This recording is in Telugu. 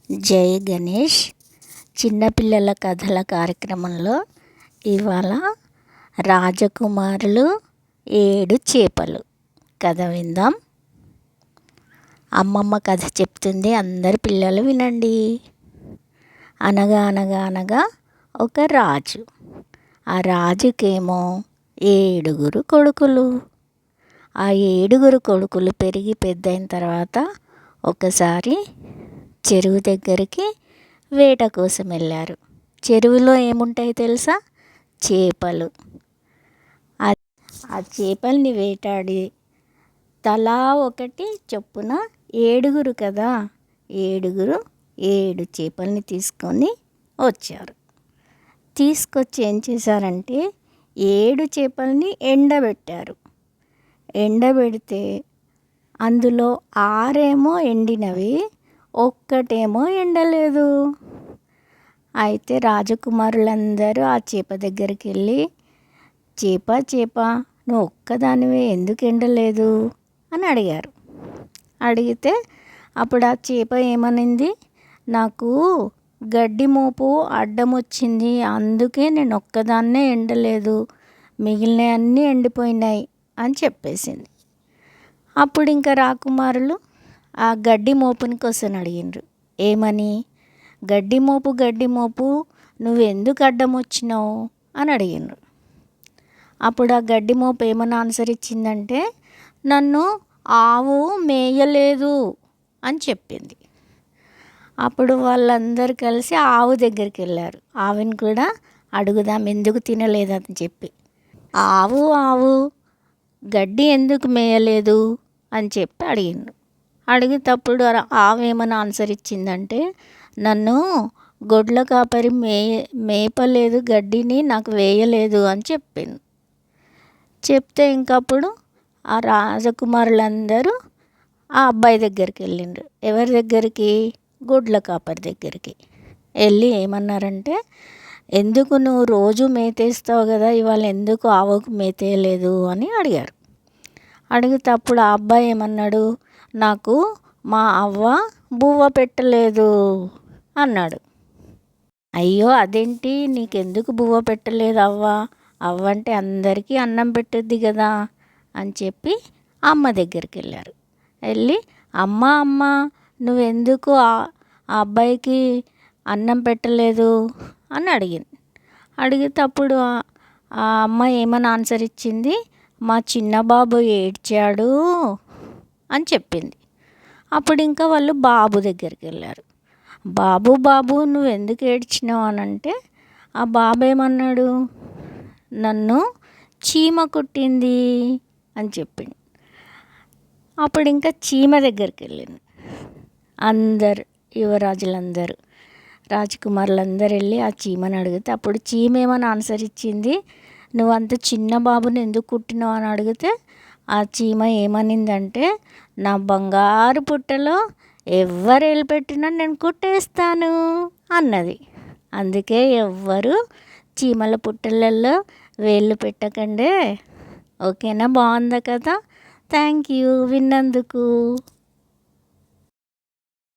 జై గణేష్. చిన్నపిల్లల కథల కార్యక్రమంలో ఇవాళ రాజకుమారులు 7 చేపలు కథ విందాం. అమ్మమ్మ కథ చెప్తుంది, అందరు పిల్లలు వినండి. అనగా అనగా అనగా ఒక రాజు. ఆ రాజుకేమో 7 కొడుకులు. ఆ 7 కొడుకులు పెరిగి పెద్దయిన తర్వాత ఒకసారి చెరువు దగ్గరికి వేట కోసం వెళ్ళారు. చెరువులో ఏముంటాయి తెలుసా? చేపలు. ఆ చేపల్ని వేటాడి తలా ఒకటి చొప్పున 7 కదా, 7 చేపల్ని తీసుకొని వచ్చారు. తీసుకొచ్చి ఏం చేశారంటే 7 చేపల్ని ఎండబెట్టారు. ఎండబెడితే అందులో 6 ఎండినవి, ఒక్కటేమో ఎండలేదు. అయితే రాజకుమారులందరూ ఆ చేప దగ్గరికి వెళ్ళి, చేప నువ్వు ఒక్కదానివే ఎందుకు ఎండలేదు అని అడిగారు. అడిగితే అప్పుడు ఆ చేప ఏమనింది, నాకు గడ్డి మోపు అడ్డం వచ్చింది, అందుకే నేను ఒక్కదాన్నే ఎండలేదు, మిగిలిన అన్నీ ఎండిపోయినాయి అని చెప్పేసింది. అప్పుడు ఇంకా రాకుమారులు ఆ గడ్డి మోపుని కోసం అడిగిండ్రు. ఏమని? గడ్డి మోపు నువ్వు ఎందుకు అడ్డం వచ్చినావు అని అడిగిండ్రు. అప్పుడు ఆ గడ్డి మోపు ఏమని ఆన్సర్ ఇచ్చిందంటే, నన్ను ఆవు మేయలేదు అని చెప్పింది. అప్పుడు వాళ్ళందరూ కలిసి ఆవు దగ్గరికి వెళ్ళారు. ఆవుని కూడా అడుగుదాం ఎందుకు తినలేదని చెప్పి. ఆవు గడ్డి ఎందుకు మేయలేదు అని చెప్పి అడిగిండ్రు. అడిగేటప్పుడు ఆవేమని ఆన్సర్ ఇచ్చిందంటే, నన్ను గొడ్ల కాపరి మేపలేదు, గడ్డిని నాకు వేయలేదు అని చెప్పింది. చెప్తే ఇంకప్పుడు ఆ రాజకుమారులందరూ ఆ అబ్బాయి దగ్గరికి వెళ్ళిండ్రు. ఎవరి దగ్గరికి? గొడ్ల కాపరి దగ్గరికి వెళ్ళి ఏమన్నారంటే, ఎందుకు నువ్వు రోజు మేతేస్తావు కదా, ఇవాళ ఎందుకు ఆవుకు మేతేయలేదు అని అడిగారు. అడిగేటప్పుడు ఆ అబ్బాయి ఏమన్నాడు, నాకు మా అవ్వ బువ్వ పెట్టలేదు అన్నాడు. అయ్యో అదేంటి, నీకెందుకు బువ్వ పెట్టలేదు అవ్వ అంటే అందరికీ అన్నం పెట్టద్ది కదా అని చెప్పి అమ్మ దగ్గరికి వెళ్ళారు. వెళ్ళి అమ్మ నువ్వెందుకు ఆ అబ్బాయికి అన్నం పెట్టలేదు అని అడిగింది. అడిగేటప్పుడు ఆ అమ్మ ఏమని ఆన్సర్ ఇచ్చింది, మా చిన్న బాబు ఏడ్చాడు అని చెప్పింది. అప్పుడు ఇంకా వాళ్ళు బాబు దగ్గరికి వెళ్ళారు. బాబు నువ్వు ఎందుకు ఏడ్చినావు అని అంటే, ఆ బాబు ఏమన్నాడు, నన్ను చీమ కుట్టింది అని చెప్పింది. అప్పుడు ఇంకా చీమ దగ్గరికి వెళ్ళింది. అందరు యువరాజులందరూ, రాజకుమారులందరూ వెళ్ళి ఆ చీమని అడిగితే అప్పుడు చీమ ఏమని ఆన్సర్ ఇచ్చింది, నువ్వు అంత చిన్న బాబుని ఎందుకు కుట్టినావు అని అడిగితే ఆ చీమ ఏమనిందంటే, నా బంగారు పుట్టలో ఎవ్వరు వేలు పెట్టినా నేను కుట్టేస్తాను అన్నది. అందుకే ఎవ్వరు చీమల పుట్టలలో వేళ్ళు పెట్టకండి. ఓకేనా? బాగుందా కదా? థ్యాంక్ యూ విన్నందుకు.